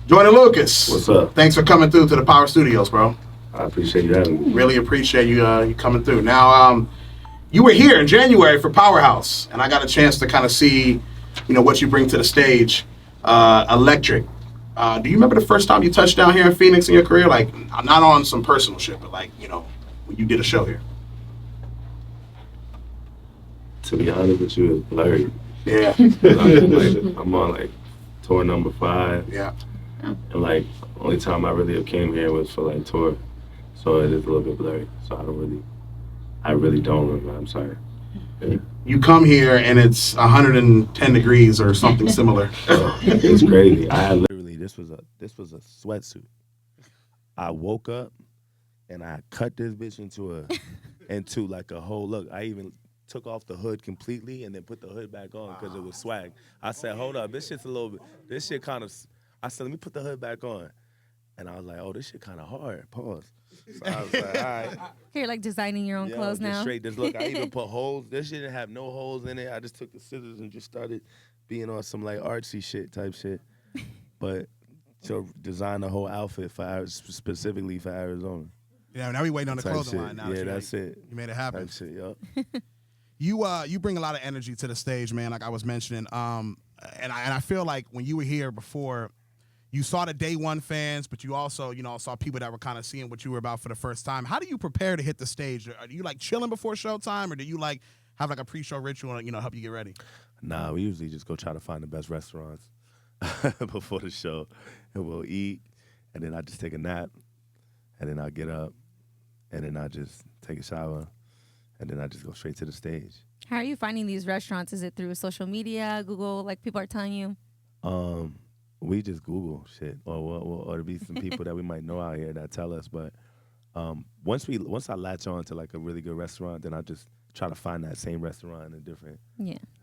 Joyner Lucas. What's up? Thanks for coming through to the Power Studios, bro. I appreciate you having me. Really appreciate you coming through. Now, you were here in January for Powerhouse, and I got a chance to kind of see, what you bring to the stage. Electric. Do you remember the first time you touched down here in Phoenix in your career? Like, not on some personal shit, but like, when you did a show here. To be honest with you, it's blurry. Yeah. I'm on like tour number 5. Yeah. And like, only time I really came here was for like tour. So it is a little bit blurry. So I really don't remember. I'm sorry. Yeah. You come here and it's 110 degrees or something similar. It's crazy. I had literally this was a sweatsuit. I woke up and I cut this bitch into like a whole look. I even took off the hood completely and then put the hood back on because it was swag. I said, hold up, this shit's a little bit. This shit kind of. I said, let me put the hood back on. And I was like, oh, this shit kind of hard. Pause. So I was like, all right. You're like designing your own clothes now. Straight this look. I even put holes. This shit didn't have no holes in it. I just took the scissors and just started being on some like artsy shit type shit. But to design the whole outfit specifically for Arizona. Yeah, now we waiting on the clothing shit. line now. Yeah, that's it. You made it happen. Type shit, yup. You bring a lot of energy to the stage, man, like I was mentioning. And I feel like when you were here before, you saw the day one fans, but you also, saw people that were kind of seeing what you were about for the first time. How do you prepare to hit the stage? Are you like chilling before showtime, or do you like have like a pre-show ritual and help you get ready? Nah, we usually just go try to find the best restaurants before the show, and we'll eat, and then I just take a nap, and then I get up, and then I just take a shower, and then I just go straight to the stage. How are you finding these restaurants? Is it through social media, Google, like people are telling you? We just Google shit, or there be some people that we might know out here that tell us. But once I latch on to like a really good restaurant, then I just try to find that same restaurant in a different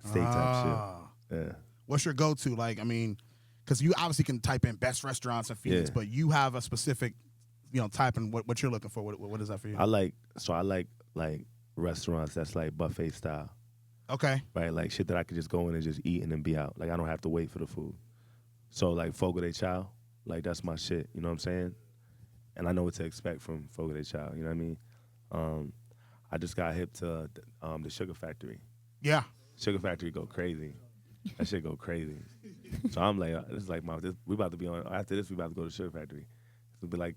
state type shit. Yeah. What's your go-to? Like, I mean, because you obviously can type in best restaurants in Phoenix, but you have a specific, type in what you're looking for. What is that for you? I like like restaurants that's like buffet style. Okay. Right, like shit that I could just go in and just eat and then be out. Like I don't have to wait for the food. So like Fogo de Chao, like that's my shit. You know what I'm saying? And I know what to expect from Fogo de Chao. You know what I mean? I just got hip to the Sugar Factory. Yeah. Sugar Factory go crazy. That shit go crazy. So I'm like, this is like we about to be on. After this, we about to go to Sugar Factory. It'll be like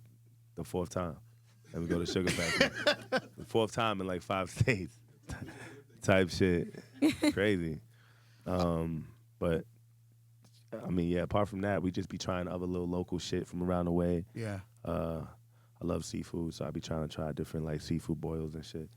the 4th time, and we go to Sugar Factory. The 4th time in like 5 states. Type shit. Crazy. But I mean, yeah, apart from that, we just be trying other little local shit from around the way. Yeah. I love seafood, so I be trying to try different like seafood boils and shit.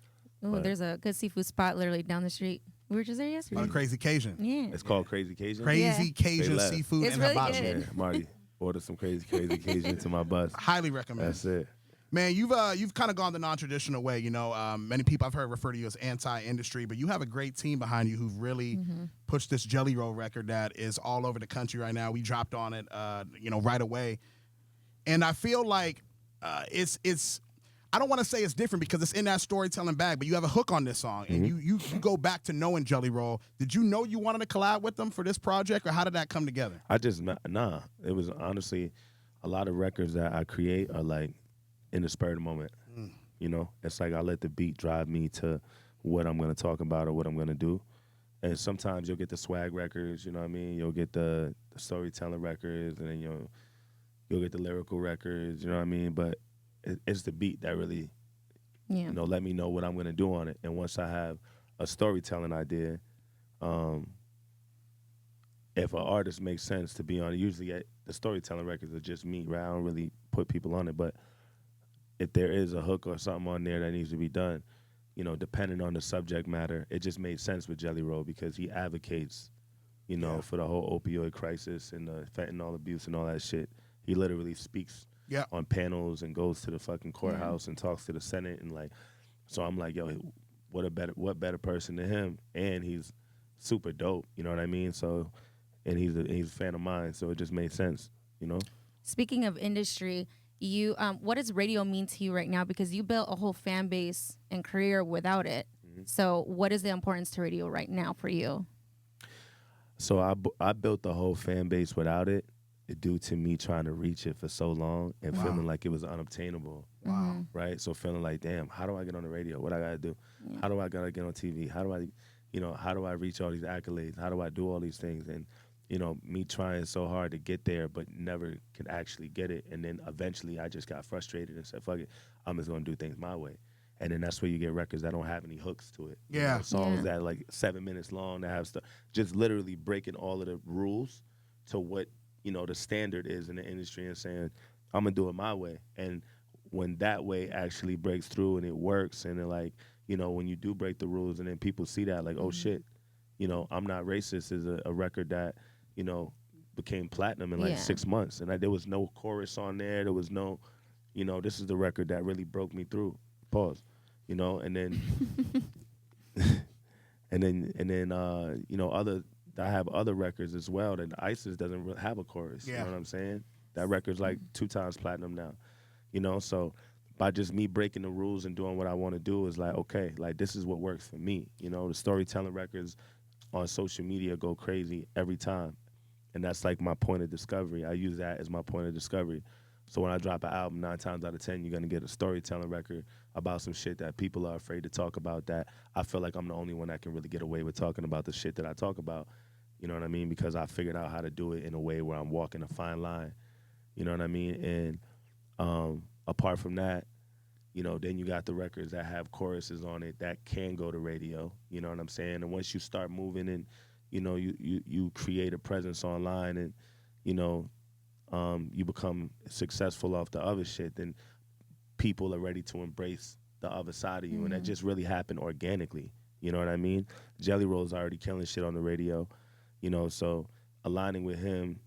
Oh, there's a good seafood spot literally down the street. We were just there yesterday. On Crazy Cajun. Yeah. It's called Crazy Cajun. Crazy Cajun seafood it's in really Hibachi. good. Yeah, Marty, order some crazy Cajun to my bus. Highly recommend. That's it. Man, you've kind of gone the non-traditional way. Many people I've heard refer to you as anti-industry, but you have a great team behind you who've really pushed this Jelly Roll record that is all over the country right now. We dropped on it, right away, and I feel like it's. I don't want to say it's different because it's in that storytelling bag, but you have a hook on this song, and you go back to knowing Jelly Roll. Did you know you wanted to collab with them for this project, or how did that come together? It was honestly a lot of records that I create are like in the spur of the moment. It's like I let the beat drive me to what I'm going to talk about or what I'm going to do. And sometimes you'll get the swag records, you know what I mean? You'll get the storytelling records, and then you'll get the lyrical records, you know what I mean? But it's the beat that really, let me know what I'm going to do on it. And once I have a storytelling idea, if an artist makes sense to be on it, usually the storytelling records are just me, right? I don't really put people on it, but if there is a hook or something on there that needs to be done, depending on the subject matter, it just made sense with Jelly Roll because he advocates, for the whole opioid crisis and the fentanyl abuse and all that shit. He literally speaks on panels and goes to the fucking courthouse and talks to the Senate and like, so I'm like, yo, what better person than him? And he's super dope, you know what I mean? So, and he's a fan of mine, so it just made sense, Speaking of industry, what does radio mean to you right now? Because you built a whole fan base and career without it. So what is the importance to radio right now for you? So I built the whole fan base without it, due to me trying to reach it for so long and Wow. feeling like it was unobtainable. Wow. Right? So feeling like, damn, how do I get on the radio? What I gotta do? Yeah. How do I gotta get on TV? How do I, how do I reach all these accolades? How do I do all these things? And, me trying so hard to get there, but never could actually get it. And then eventually I just got frustrated and said, fuck it, I'm just gonna do things my way. And then that's where you get records that don't have any hooks to it. Yeah. Songs Yeah. that are like 7 minutes long that have stuff, just literally breaking all of the rules to what, the standard is in the industry and saying, I'm gonna do it my way. And when that way actually breaks through and it works, and then like, when you do break the rules and then people see that, like, oh shit, I'm Not Racist is a record that, became platinum in like Yeah. 6 months. And there was no chorus on there. There was no, this is the record that really broke me through. Pause. And then, I have other records as well that ISIS doesn't really have a chorus. You Yeah. know what I'm saying? That record's like 2 times platinum now. So by just me breaking the rules and doing what I want to do is like, okay, like this is what works for me. The storytelling records on social media go crazy every time. And that's like my point of discovery. I use that as my point of discovery. So when I drop an album, 9 times out of 10, you're going to get a storytelling record about some shit that people are afraid to talk about, that I feel like I'm the only one that can really get away with talking about the shit that I talk about. You know what I mean? Because I figured out how to do it in a way where I'm walking a fine line. You know what I mean? And apart from that, then you got the records that have choruses on it that can go to radio. You know what I'm saying? And once you start moving and, you create a presence online and, you become successful off the other shit, then people are ready to embrace the other side of you. And that just really happened organically. You know what I mean? Jelly Roll's already killing shit on the radio, so aligning with him,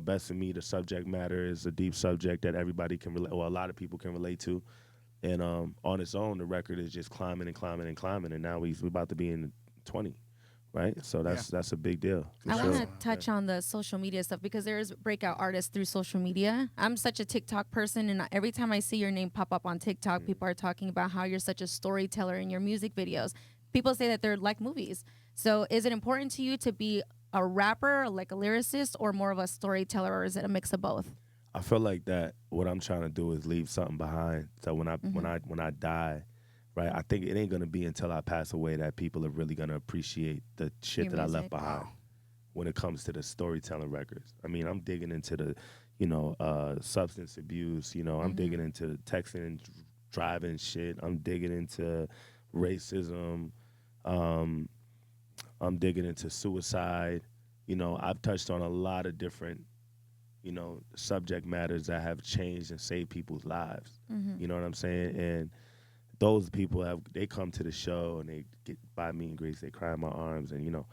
best for me, the subject matter is a deep subject that everybody can relate, or a lot of people can relate to. And on its own, the record is just climbing and climbing and climbing. And now we're about to be in 20. Right, so that's a big deal. I Sure. want to touch on the social media stuff because there's breakout artists through social media. I'm such a TikTok person, and every time I see your name pop up on TikTok, people are talking about how you're such a storyteller in your music videos. People say that they're like movies. So is it important to you to be a rapper, like a lyricist, or more of a storyteller, or is it a mix of both? I feel like that what I'm trying to do is leave something behind. So when I die, right, I think it ain't gonna be until I pass away that people are really gonna appreciate the shit Your that I music. left behind. Wow. When it comes to the storytelling records, I mean, I'm digging into the, substance abuse. I'm digging into texting and driving shit. I'm digging into racism. I'm digging into suicide. I've touched on a lot of different, subject matters that have changed and saved people's lives. You know what I'm saying? And those people they come to the show and they get by me and Grace, they cry in my arms, and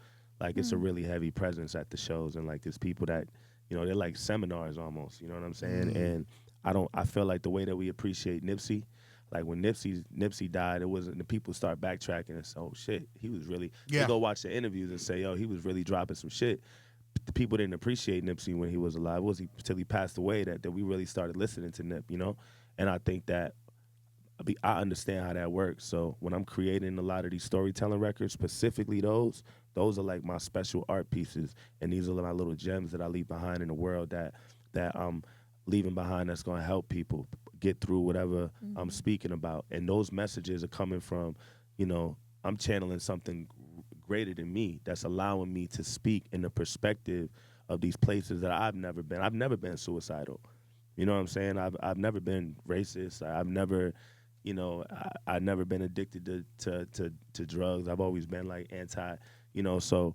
like it's a really heavy presence at the shows, and like there's people that they're like seminars almost, you know what I'm saying? And I feel like the way that we appreciate Nipsey, like when Nipsey died, it wasn't, the people start backtracking and say, oh shit, he was really, they go watch the interviews and say, yo, he was really dropping some shit. The people didn't appreciate Nipsey when he was alive. It wasn't until he passed away that we really started listening to Nip, And I think that I understand how that works. So when I'm creating a lot of these storytelling records, specifically those are like my special art pieces, and these are my little gems that I leave behind in the world that I'm leaving behind that's going to help people get through whatever I'm speaking about. And those messages are coming from, I'm channeling something greater than me that's allowing me to speak in the perspective of these places that I've never been. I've never been suicidal. You know what I'm saying? I've never been racist. I've never, I've never been addicted to drugs. I've always been like anti, so,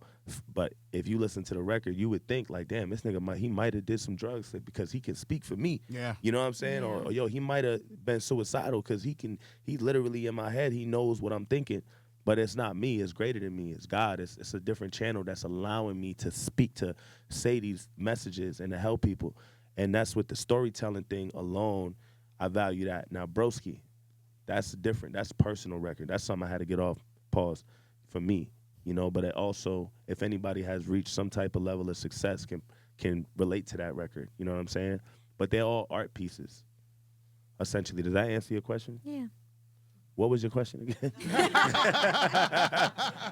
but if you listen to the record, you would think like, damn, this nigga he might have did some drugs because he can speak for me. Yeah. You know what I'm saying? Or yo, he might have been suicidal because he literally in my head, he knows what I'm thinking. But it's not me. It's greater than me. It's God. It's a different channel that's allowing me to speak, to say these messages and to help people. And that's with the storytelling thing alone. I value that. Now, Broski, that's different. That's personal record. That's something I had to get off pause for me. But it also, if anybody has reached some type of level of success, can relate to that record. You know what I'm saying? But they're all art pieces, essentially. Does that answer your question? Yeah. What was your question again?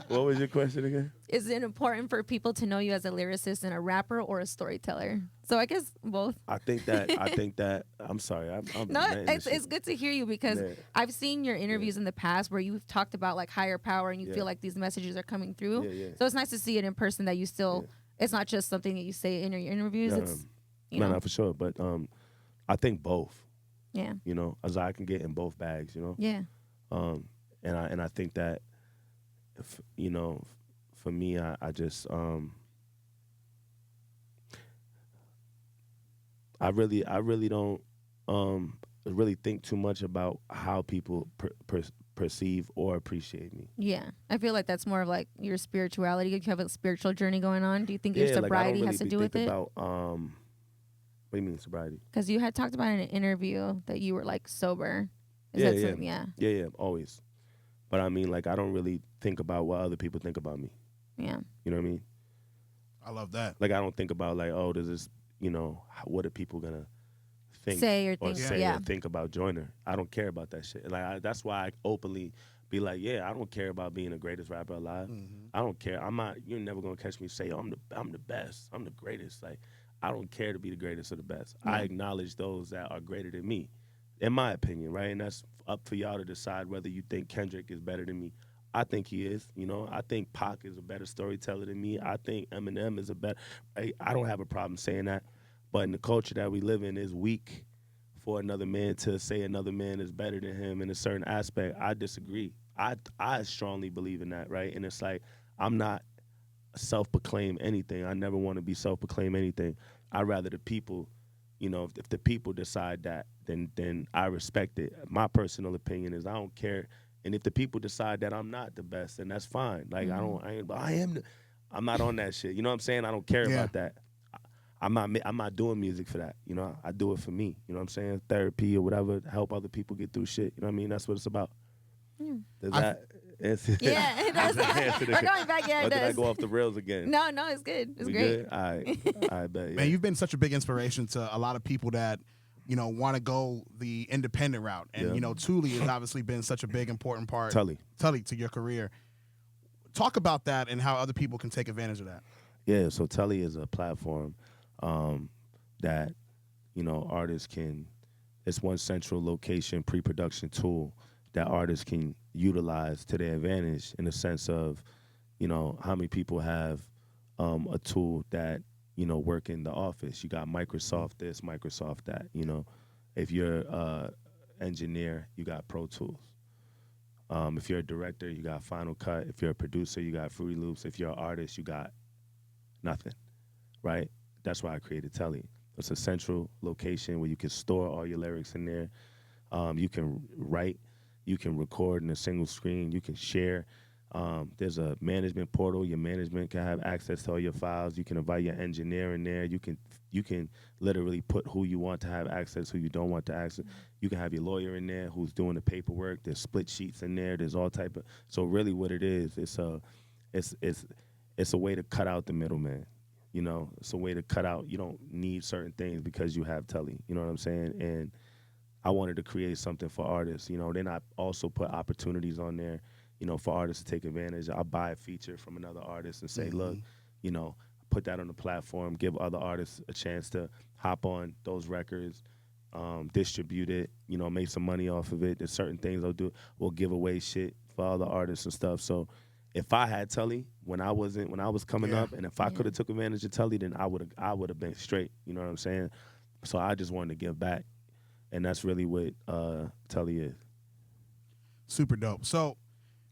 What was your question again? Is it important for people to know you as a lyricist and a rapper or a storyteller? So I guess both. I think that. I'm sorry. I'm No, venting this it's shit. good to hear you because Yeah. I've seen your interviews in the past where you've talked about like higher power and you Yeah. feel like these messages are coming through. Yeah, yeah. So it's nice to see it in person that you still. It's not just something that you say in your interviews. It's you know. No, for sure. But I think both. Yeah. You know, as I can get in both bags. You know. Yeah. And I think that, you know, for me, I just I really don't really think too much about how people perceive or appreciate me. Yeah. I feel like that's more of like your spirituality. You have a spiritual journey going on. Do you think your Like, I don't sobriety really has to be do with think it? about, what do you mean sobriety? Because you had talked about in an interview that you were like sober. Is Yeah, that yeah. something? Yeah. Yeah, always. But I mean, like, I don't really think about what other people think about me. Yeah. You know what I mean? I love that. Like, I don't think about like, oh, does this, you know, what are people gonna think Say or or think. say Yeah. or think about Joyner? I don't care about that shit. Like, that's why I openly be like, yeah, I don't care about being the greatest rapper alive. I don't care. I'm not. You're never gonna catch me say, oh, I'm the best. I'm the greatest. Like, I don't care to be the greatest or the best. I acknowledge those that are greater than me, in my opinion, right? And that's up for y'all to decide whether you think Kendrick is better than me. I think he is. You know, I think Pac is a better storyteller than me. I think Eminem is a better. I don't have a problem saying that. But in the culture that we live in, is weak for another man to say another man is better than him in a certain aspect. I disagree. I strongly believe in that, right? And it's like, I'm not self-proclaim anything. I never want to be self-proclaim anything. I'd rather the people, you know, if the people decide that, then I respect it. My personal opinion is I don't care. And if the people decide that I'm not the best, then that's fine. Like, I'm not on that shit. You know what I'm saying? I don't care about that. I'm not doing music for that. You know, I do it for me. You know what I'm saying? Therapy or whatever, help other people get through shit. You know what I mean? That's what it's about. Does that answer? Yeah, it does. We're going back. Yeah, Or it did I does. go off the rails again? No, it's good. It's We great. good? All right. I bet. Yeah. Man, you've been such a big inspiration to a lot of people that, you know, want to go the independent route. And, you know, Thule has obviously been such a big, important part. Tully to your career. Talk about that and how other people can take advantage of that. Yeah, so Tully is a platform that, you know, artists can, it's one central location pre-production tool that artists can utilize to their advantage in the sense of, you know, how many people have a tool that, you know, work in the office. You got Microsoft this, Microsoft that, you know. If you're an engineer, you got Pro Tools. If you're a director, you got Final Cut. If you're a producer, you got Fruity Loops. If you're an artist, you got nothing, right? That's why I created Telly. It's a central location where you can store all your lyrics in there. You can write, you can record in a single screen, you can share. There's a management portal. Your management can have access to all your files. You can invite your engineer in there. You can literally put who you want to have access, who you don't want to access. You can have your lawyer in there who's doing the paperwork. There's split sheets in there. There's all type of. So really, what it is, it's a way to cut out the middleman. You know, it's a way to cut out. You don't need certain things because you have Telly. You know what I'm saying? And I wanted to create something for artists. You know, then I also put opportunities on there, you know, for artists to take advantage. I'll buy a feature from another artist and say, look, you know, put that on the platform, give other artists a chance to hop on those records, distribute it, you know, make some money off of it. There's certain things I'll do. We'll give away shit for other artists and stuff. So if I had Telly when I was coming up, and if I could have took advantage of Telly, then I would have been straight. You know what I'm saying? So I just wanted to give back, and that's really what Telly is. Super dope. So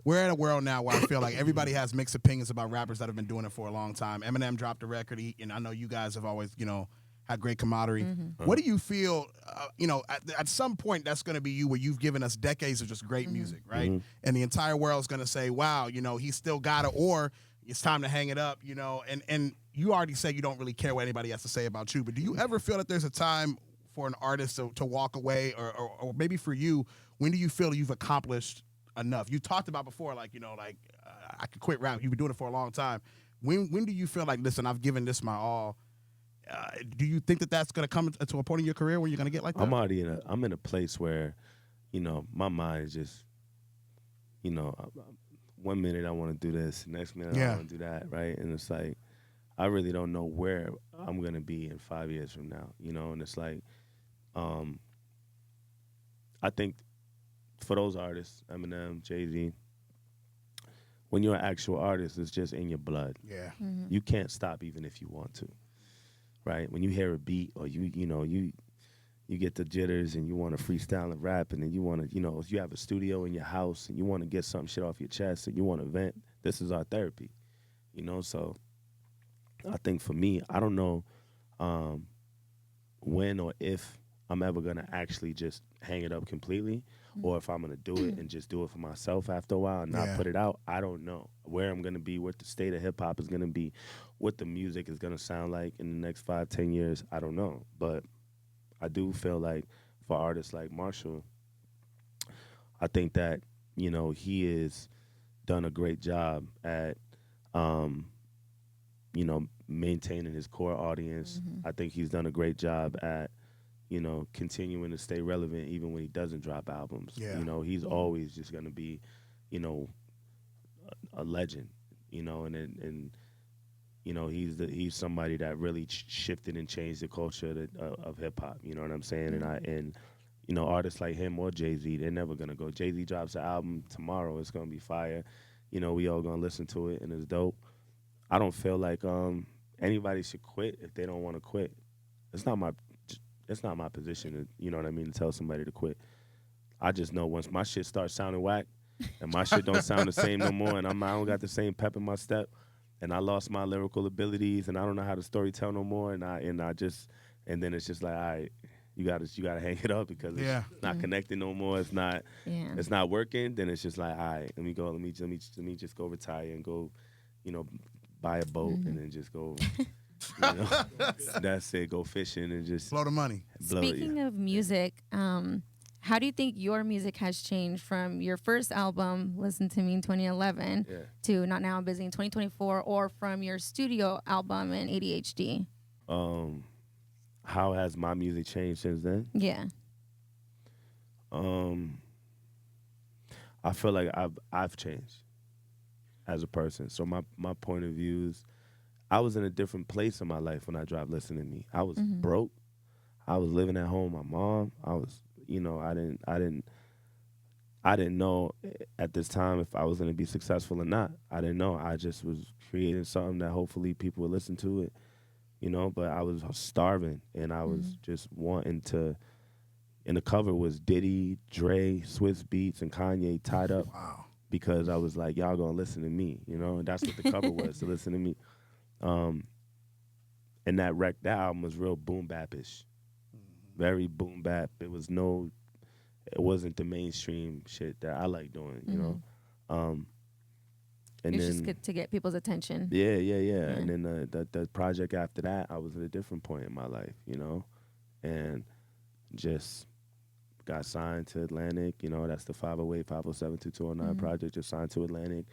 we're in a world now where I feel like everybody has mixed opinions about rappers that have been doing it for a long time. Eminem dropped a record, and I know you guys have always, you know, had great camaraderie. What do you feel, you know, at some point that's going to be you where you've given us decades of just great music, right? And the entire world's going to say, wow, you know, he's still got it, or it's time to hang it up, you know, and you already say you don't really care what anybody has to say about you, but do you ever feel that there's a time for an artist to walk away, or maybe for you, when do you feel you've accomplished enough? You talked about before, like, you know, like I could quit rap. You've been doing it for a long time. When do you feel like, listen, I've given this my all? Do you think that that's going to come to a point in your career where you're going to get like that? I'm in a place where, you know, my mind is just you know, 1 minute I want to do this, next minute I want to do that, right? And it's like, I really don't know where I'm gonna be in 5 years from now, you know. And it's like, I think for those artists, Eminem, Jay-Z, when you're an actual artist, it's just in your blood. Yeah. You can't stop even if you want to, right? When you hear a beat or you get the jitters and you want to freestyle and rap, and then you want to, if you have a studio in your house and you want to get some shit off your chest and you want to vent, this is our therapy, So I think for me, I don't know when or if I'm ever going to actually just hang it up completely, or if I'm going to do it and just do it for myself after a while and not put it out. I don't know where I'm going to be, what the state of hip-hop is going to be, what the music is going to sound like in the next 5-10 years. I don't know. But I do feel like for artists like Marshall, I think that, he has done a great job at, maintaining his core audience. I think he's done a great job at, continuing to stay relevant even when he doesn't drop albums. Yeah. He's always just going to be, a legend, and he's somebody that really shifted and changed the culture of hip hop. You know what I'm saying? And artists like him or Jay-Z, they're never gonna go. Jay-Z drops an album tomorrow, it's gonna be fire. We all gonna listen to it and it's dope. I don't feel like anybody should quit if they don't want to quit. It's not my position to tell somebody to quit. I just know once my shit starts sounding whack and my shit don't sound the same no more, and I don't got the same pep in my step, and I lost my lyrical abilities, and I don't know how to story tell no more, and then it's just like, all right, you gotta hang it up because it's not connecting no more. It's not working. Then it's just like, all right, let me just go retire and go, buy a boat and then just go. That's it. Go fishing and just blow the money. Speaking of music, how do you think your music has changed from your first album, Listen to Me in 2011, to Not Now I'm Busy in 2024, or from your studio album in ADHD? How has my music changed since then? Yeah. I feel like I've changed as a person. So my point of view is, I was in a different place in my life when I dropped Listen to Me. I was broke. I was living at home with my mom. I was, I didn't know at this time if I was going to be successful or not. I didn't know. I just was creating something that hopefully people would listen to it, but I was starving, and I was just wanting to, and the cover was Diddy, Dre, Swiss Beats, and Kanye tied up. Wow. Because I was like, y'all gonna listen to me, and that's what the cover was, to listen to me. And that album was real boom bap-ish. Very boom bap. It wasn't the mainstream shit that I like doing, And it's then, just good to get people's attention. Yeah. And then the project after that, I was at a different point in my life, and just got signed to Atlantic. That's the 508-507-2209 project. Just signed to Atlantic.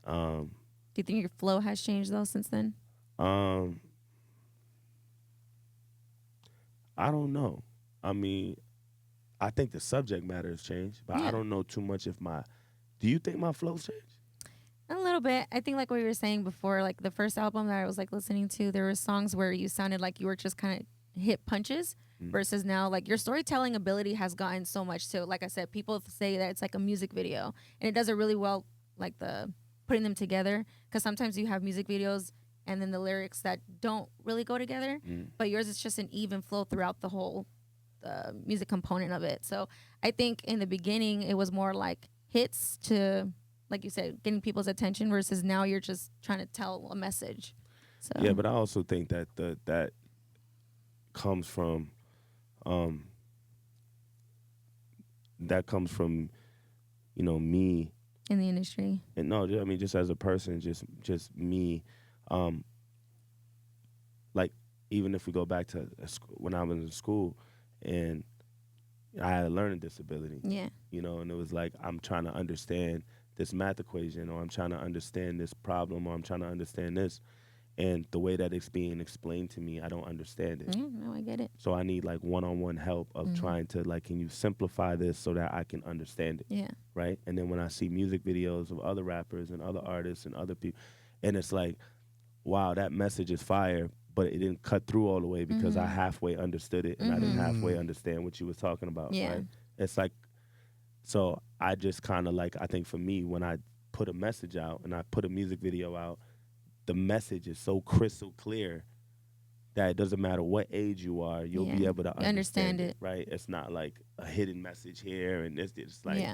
Do you think your flow has changed though since then? I don't know. I mean, I think the subject matter has changed, but I don't know too much if do you think my flow's changed? A little bit. I think like what you were saying before, like the first album that I was like listening to, there were songs where you sounded like you were just kind of hit punches versus now like your storytelling ability has gotten so much too. Like I said, people say that it's like a music video and it does it really well, like the putting them together, because sometimes you have music videos and then the lyrics that don't really go together, but yours is just an even flow throughout the whole music component of it. So I think in the beginning it was more like hits to, like you said, getting people's attention, versus now you're just trying to tell a message. So yeah, but I also think that that comes from me in the industry. And no, I mean, just as a person, just me. Like, even if we go back to when I was in school, and I had a learning disability. Yeah. And it was like, I'm trying to understand this math equation, or I'm trying to understand this problem, or I'm trying to understand this. And the way that it's being explained to me, I don't understand it. No, I get it. So I need like one-on-one help of trying to like, can you simplify this so that I can understand it? Yeah. Right? And then when I see music videos of other rappers and other artists and other people, and it's like, wow, that message is fire, but it didn't cut through all the way because I halfway understood it and I didn't halfway understand what you was talking about. Yeah. Right? It's like, so I just kind of like, I think for me, when I put a message out and I put a music video out, the message is so crystal clear that it doesn't matter what age you are, you'll be able to understand it. Right? It's not like a hidden message here and it's like,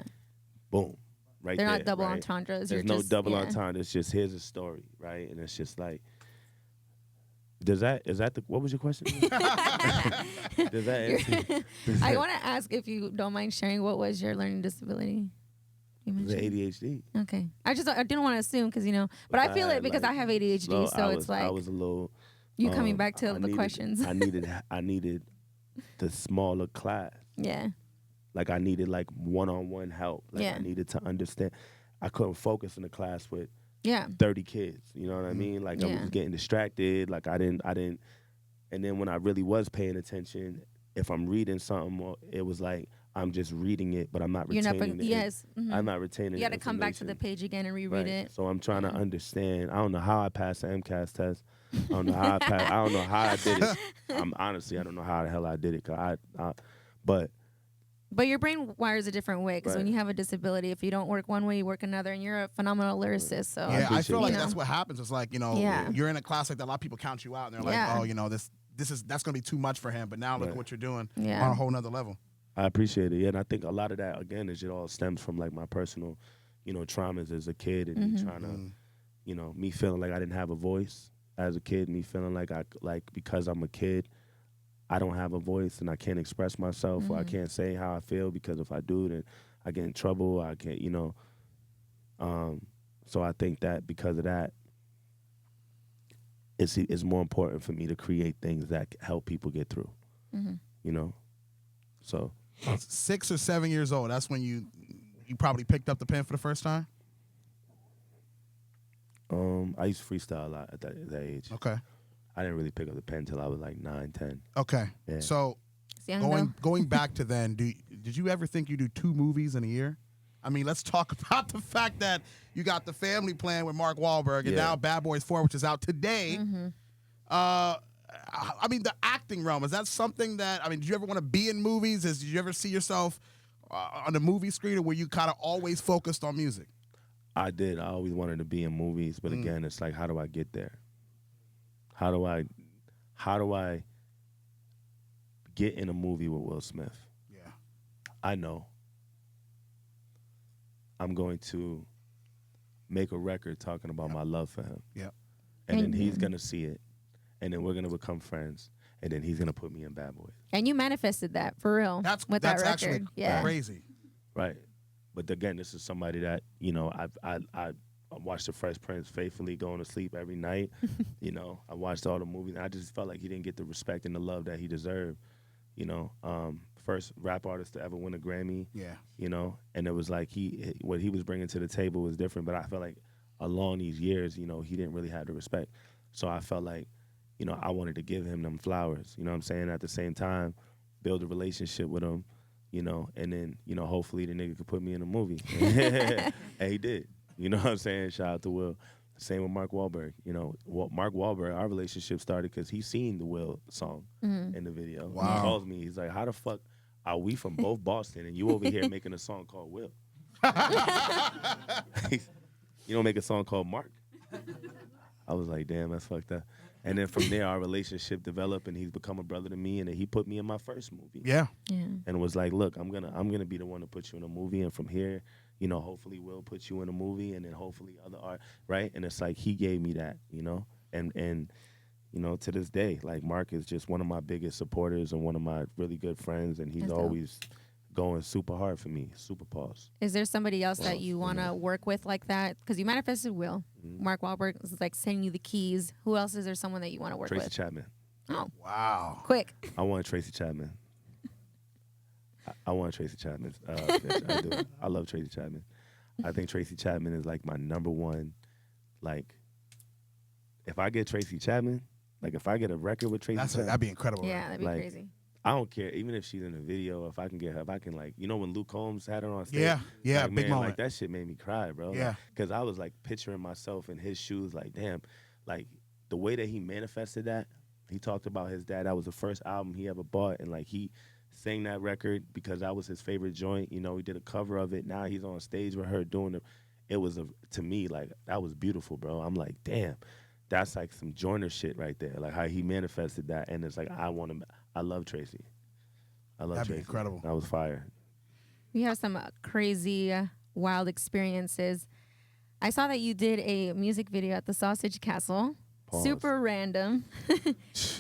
boom, right They're there. not double right? entendres. There's no double entendre. It's just, here's a story, right? And it's just like, is that the, what was your question? Does that answer? I want to ask, if you don't mind sharing, what was your learning disability? You The mentioned? ADHD. Okay. I didn't want to assume because, but I feel it because I have ADHD, so it's like I was a little. you coming back to the needed, questions. I needed the smaller class. Yeah. Like I needed like one-on-one help. Like I needed to understand. I couldn't focus in the class with 30 kids. You know what I mean? Like I was getting distracted. Like I didn't. And then when I really was paying attention, if I'm reading something, it was like I'm just reading it, but I'm not retaining it. I'm not retaining it. You got to come back to the page again and reread it. So I'm trying to understand. I don't know how I passed the MCAS test. I don't know how I don't know how I did it. Honestly, I don't know how the hell I did it. But your brain wires a different way because when you have a disability, if you don't work one way, you work another, and you're a phenomenal lyricist. So I feel like that's what happens. It's like, you're in a class like that, a lot of people count you out, and they're like, oh, that's gonna be too much for him. But now look at what you're doing on a whole nother level. I appreciate it. Yeah, and I think a lot of that, again, it all stems from like my personal, traumas as a kid and me trying to, me feeling like I didn't have a voice as a kid, me feeling like because I'm a kid, I don't have a voice and I can't express myself or I can't say how I feel because if I do, then I get in trouble. I can't, so I think that because of that, it's more important for me to create things that help people get through, So 6 or 7 years old, that's when you probably picked up the pen for the first time? I used to freestyle a lot at that age. Okay. I didn't really pick up the pen until I was like 9, 10. Okay. Yeah. So going back to then, did you ever think you'd do 2 movies in a year? I mean, let's talk about the fact that you got The Family Plan with Mark Wahlberg and now Bad Boys 4, which is out today. I mean, the acting realm, is that something that, did you ever want to be in movies? Did you ever see yourself on the movie screen, or were you kind of always focused on music? I did. I always wanted to be in movies, but again, it's like, how do I get there? How do I get in a movie with Will Smith? Yeah. I know I'm going to make a record talking about my love for him. Yep. And then he's going to see it. And then we're going to become friends. And then he's going to put me in Bad Boys. And you manifested that, for real, with that record. Actually crazy. Right. But again, this is somebody that, I watched The Fresh Prince faithfully going to sleep every night. I watched all the movies. And I just felt like he didn't get the respect and the love that he deserved. First rap artist to ever win a Grammy. Yeah. And it was like what he was bringing to the table was different. But I felt like along these years, he didn't really have the respect. So I felt like, I wanted to give him them flowers, you know what I'm saying? At the same time, build a relationship with him, and then, hopefully the nigga could put me in a movie. And he did. You know what I'm saying? Shout out to Will. Same with Mark Wahlberg. Mark Wahlberg, our relationship started because he seen the Will song in the video. Wow. He calls me. He's like, how the fuck are we from both Boston and you over here making a song called Will? You don't make a song called Mark? I was like, damn, that's fucked up. And then from there, our relationship developed, and he's become a brother to me. And then he put me in my first movie. Yeah. And was like, look, I'm gonna be the one to put you in a movie, and from here, hopefully we'll put you in a movie, and then hopefully other art, right? And it's like he gave me that, and to this day, like Mark is just one of my biggest supporters and one of my really good friends, and he's always going super hard for me, super pause. Is there somebody else that you want to work with like that? Because you manifested Will. Mark Wahlberg is like sending you the keys. Who else is there someone that you want to work Tracy with? Chapman. Oh. Wow. Quick. I want Tracy Chapman. I want Tracy Chapman. I do. I love Tracy Chapman. I think Tracy Chapman is like my number one, like, if I get Tracy Chapman, like if I get a record with Tracy Chapman, That'd be incredible. Yeah, that'd be Like, crazy. I don't care, even if she's in a video, if I can get her, if I can like, you know when Luke Combs had her on stage? Yeah, like, big man, moment. Like that shit made me cry, bro. Yeah. Because I was like picturing myself in his shoes, like, damn, like the way that he manifested that, he talked about his dad, that was the first album he ever bought, and like he sang that record because that was his favorite joint. You know, he did a cover of it. Now he's on stage with her doing it. It was, to me, like, that was beautiful, bro. I'm like, damn, that's like some Joyner shit right there. Like how he manifested that, and it's like, I love Tracy. I love That'd be Tracy. incredible. That was fire. We have some crazy, wild experiences. I saw that you did a music video at the Sausage Castle. Pause. Super random. I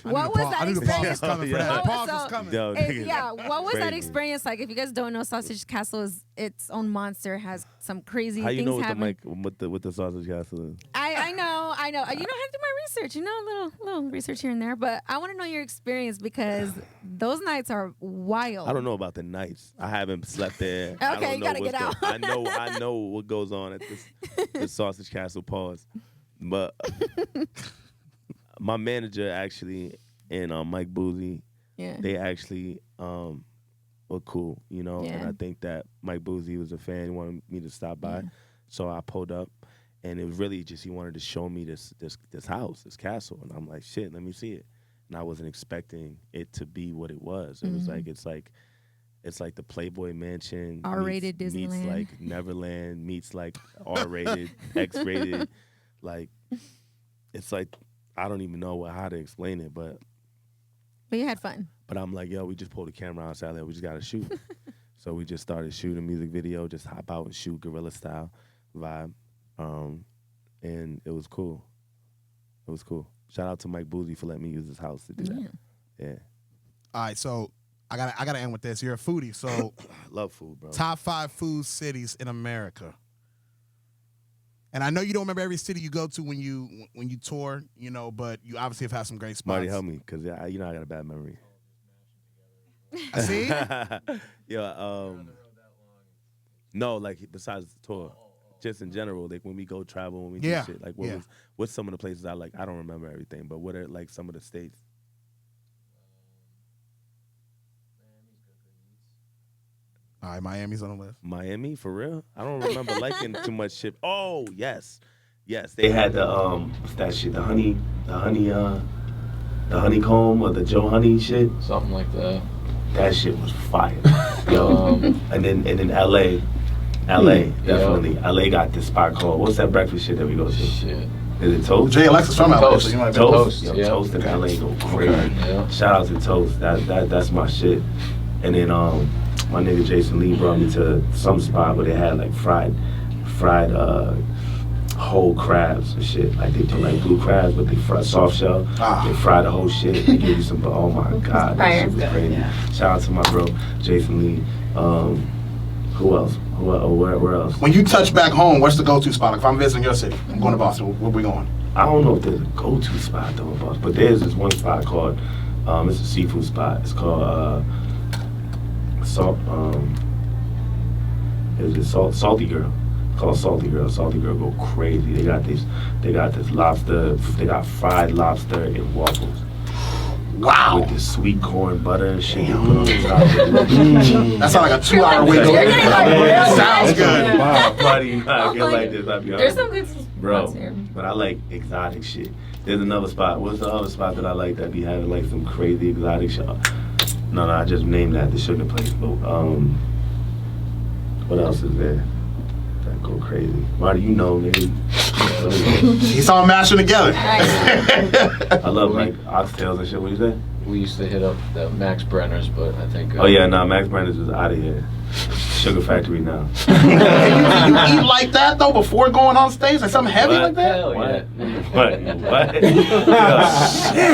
What knew was that I knew the pause was experience? coming for Yeah. that. What Pause was was so- coming. Yo, nigga, Yeah, what was that crazy. experience like? If you guys don't know, Sausage Castle is its own monster, has some crazy How you things know what happening. what the Sausage Castle is? I know. You know, I have to do my research. You know, a little research here and there. But I want to know your experience because those nights are wild. I don't know about the nights. I haven't slept there. I Okay, don't you know gotta what's get out. I know what goes on at this Sausage Castle. Pause. But my manager actually and Mike Boozy, Yeah. they actually were cool, you know. And Yeah. I think that Mike Boozy was a fan. He wanted me to stop by, so I pulled up, and it was really just he wanted to show me this house, this castle, and I'm like, shit, let me see it. And I wasn't expecting it to be what it was. It was like it's like the Playboy Mansion, R-rated meets Disneyland. like Neverland, meets like R-rated, X-rated, like it's like I don't even know how to explain it, but you had fun. I'm like, yo, we just pulled the camera outside there. We just gotta shoot. So we just started shooting a music video, just hop out and shoot guerrilla style vibe, and it was cool. It was cool. Shout out to Mike Boozy for letting me use his house to do that. Yeah, All right, so I gotta end with this. You're a foodie, so I love food, bro. top 5 food cities in America. And I know you don't remember every city you go to when you tour, you know, but you obviously have had some great spots. Marty, help me, cause you know I got a bad memory. I see. Yeah, no, like besides the tour, just in general, like when we go travel, when we do shit, like what's some of the places I like? I don't remember everything, but what are like some of the states? All right, Miami's on the list. Miami, for real? I don't remember liking too much shit. Oh, yes. They had the what's that shit? The honeycomb or the Joe Honey shit. Something like that. That shit was fire. Yo. and then LA, definitely. LA got this spot called, what's that breakfast shit that we go to? Shit. Is it Toast? Jay Alexaa from LA, Toast. so you might be Toast. Toast, Yo, yeah. Toast in LA go crazy. Yeah. Shout out to Toast. That's my shit. And then my nigga Jason Lee brought me to some spot where they had like fried whole crabs and shit. Like they do like blue crabs, but they fry soft shell. They fry the whole shit. They give you some. Oh my god, that shit was crazy. Shout out to my bro Jason Lee. Who else? Where else? When you touch back home, what's the go-to spot? Like if I'm visiting your city, I'm going to Boston. Where we going? I don't know if there's a go-to spot though, boss, but there's this one spot called. It's a seafood spot. It's called Salty Girl. It's called Salty Girl. Salty Girl go crazy. They got this lobster. They got fried lobster and waffles. Wow. With this sweet corn butter and shit. You put on the top. That sounds like a 2-hour wait. Sounds good. Wow, buddy, you gotta get like this. I'll be There's honest. some good Bro, spots here. but I like exotic shit. There's another spot. What's the other spot that I like that be having like some crazy exotic shit? No, I just named that the sugar place. But what else is there? That go crazy. Marty, you know, nigga. He's all mashing together. I love like oxtails and shit. What you say? We used to hit up the Max Brenner's, but I think. Oh yeah, Max Brandis is out of here. Sugar Factory now. you eat like that though before going on stage? Like something heavy What? like that? Hell yeah. What?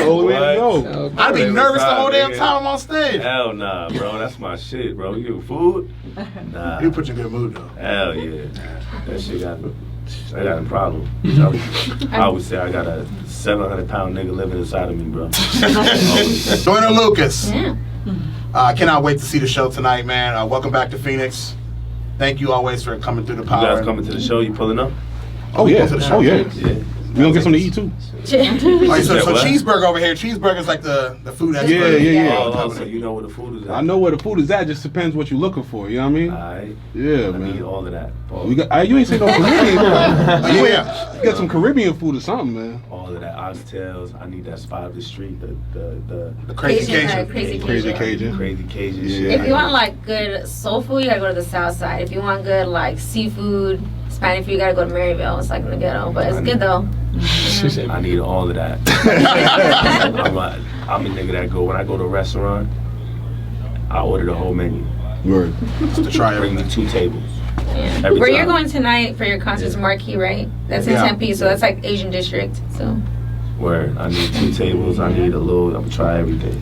All the way to go. Oh, I'd be great. nervous the whole damn nigga. time I'm on stage. Hell nah, bro. That's my shit, bro. You food? Nah. You put you in a good mood though. Hell yeah. That shit I got a problem. I always say I got a 700-pound nigga living inside of me, bro. Joyner Lucas. Yeah. I cannot wait to see the show tonight, man. Welcome back to Phoenix. Thank you always for coming through the You power. guys coming to the show? You pulling up? Oh yeah. Go to the show. Oh yeah. Yeah. We gonna get something to eat too. All right, so What? cheeseburger over here. Cheeseburger's like the food expert. Yeah. Oh, so you know where the food is at? I know where the food is at. Just depends what you're looking for. You know what I mean? Alright. Yeah, I man. need all of that. We got, you ain't say no Caribbean. Yeah. You got some Caribbean food or something, man. All of that oxtails. I need that spot up the street. The Crazy Cajun. Crazy Crazy Cajun. Cajun. crazy Cajun Yeah. shit. If you want like good soul food, you gotta go to the south side. If you want good like seafood, Spanish food, you gotta go to Maryville. It's like in the ghetto, but it's good though. I need all of that. I'm a nigga that when I go to a restaurant, I order the whole menu. Word. Just to try Bring everything. me 2 tables. Yeah. Every Where you're time. going tonight for your concert's Yeah. Marquee, right? That's in Yeah. Tempe, so that's like Asian district. So Where I need 2 tables, I need a little, I'm gonna try everything.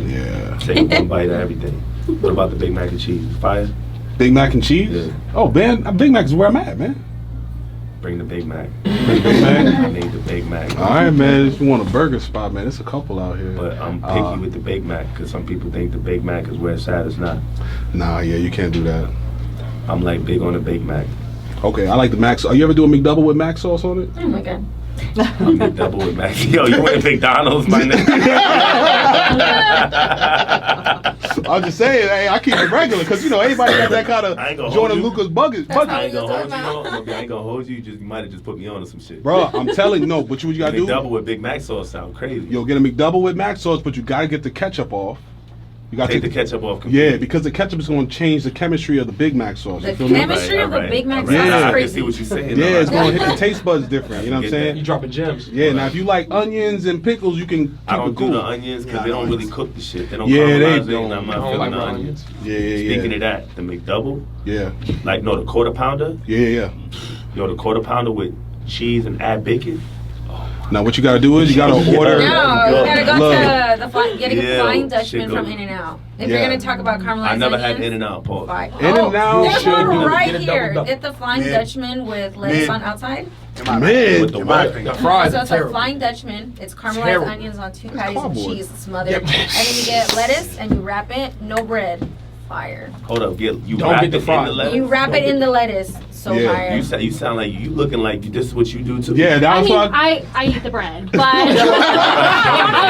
Yeah. Take one bite of everything. What about the Big Mac and cheese? Fire? Big Mac and cheese? Yeah. Oh, man, Big Mac is where I'm at, man. Bring the Big Mac. Big Mac. I need the Big Mac. All right, man. If you want a burger spot, man, there's a couple out here. But I'm picky with the Big Mac because some people think the Big Mac is where it's at. It's not. Nah, yeah, you can't do that. I'm like big on the Big Mac. Okay, I like the Mac. You ever do a McDouble with Mac sauce on it? oh my god. I'm big double with Mac. Yo, you went to McDonald's, my nigga. I'm just saying, hey, I keep it regular because you know everybody got that kind I ain't gonna of hold Joyner you. Lucas budget. I ain't gonna hold you. No. I ain't gonna hold you. You might have just put me on to some shit. Bro, I'm telling you, no, but what you gotta do? Double with Big Mac sauce sound crazy. Yo, get a McDouble with Mac sauce, but you gotta get the ketchup off. You gotta Take the ketchup off. Completely. Yeah, because the ketchup is gonna change the chemistry of the Big Mac sauce. The You feel me? chemistry of the Big Mac sauce Yeah. is I can crazy. see what you're saying. Yeah, though. it's gonna hit the taste buds different. You know what I'm Get that. saying? You dropping gems. Yeah. Now, if you like onions and pickles, you can keep I don't it do cool. the onions because they don't really cook the shit. They don't Yeah, they caramelize it, don't. and I'm I not don't feeling like the raw onions. Yeah. Speaking of that, the McDouble, Yeah. like no, the quarter pounder, Yeah. yo, the quarter pounder with cheese and add bacon. Now, what you gotta do is you gotta order. No, you gotta go Look. to the getting a Yeah, Flying Dutchman shit from go- In-N-Out. If Yeah. you're gonna talk about caramelized I never had onions, In-N-Out, Paul. fine. In-N-Out There's should one do- right get a here. double. Get the Flying Mid. Dutchman with lettuce Mid. on outside. Mid. With the In my what? opinion. The fries So are it's a terrible. Flying Dutchman. It's caramelized Terrible. onions on 2 patties of cardboard. cheese smothered. Yep. And then you get lettuce and you wrap it. No bread. Fire. Hold up, you Don't wrap get the it in fries. the lettuce? You wrap it in the lettuce. So Yeah. fire. You sound like you looking like this is what you do too. Yeah, that I was mean, why. I eat the bread, but I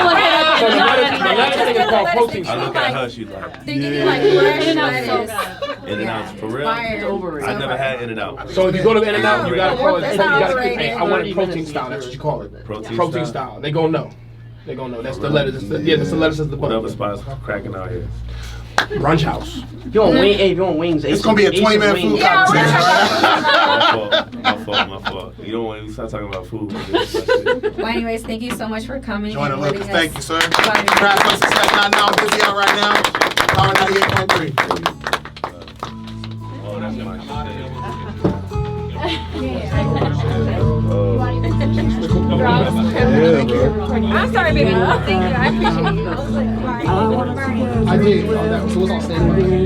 look at So it. the lettuce thing is called protein I stuff. look at her, she's like, They give you like fresh In-N-Out's so lettuce. good. In-N-Out's for real? Fire. I never had In-N-Out. So if you go to In-N-Out, you gotta call it. That's You gotta overrated. hey, I want it protein style. That's what you call it. Protein style. They gonna know. They gonna know. That's the lettuce. That's the lettuce. Is the What other butter. spots cracking out here? Brunch house. If you want wing, hey, if you want wings, It's gonna be a 20-minute food Yeah, conversation right My fault. You don't want to start talking about food. Well, anyways, thank you so much for coming. Joyner and Lucas, letting thank us- you, sir. Bye. Crash Plus Success Not Now, busy out right now. Power 98.3. Oh, that's my Yeah, bro. I'm sorry, baby. Thank you. I appreciate you. I was like, I did. So what's all standing?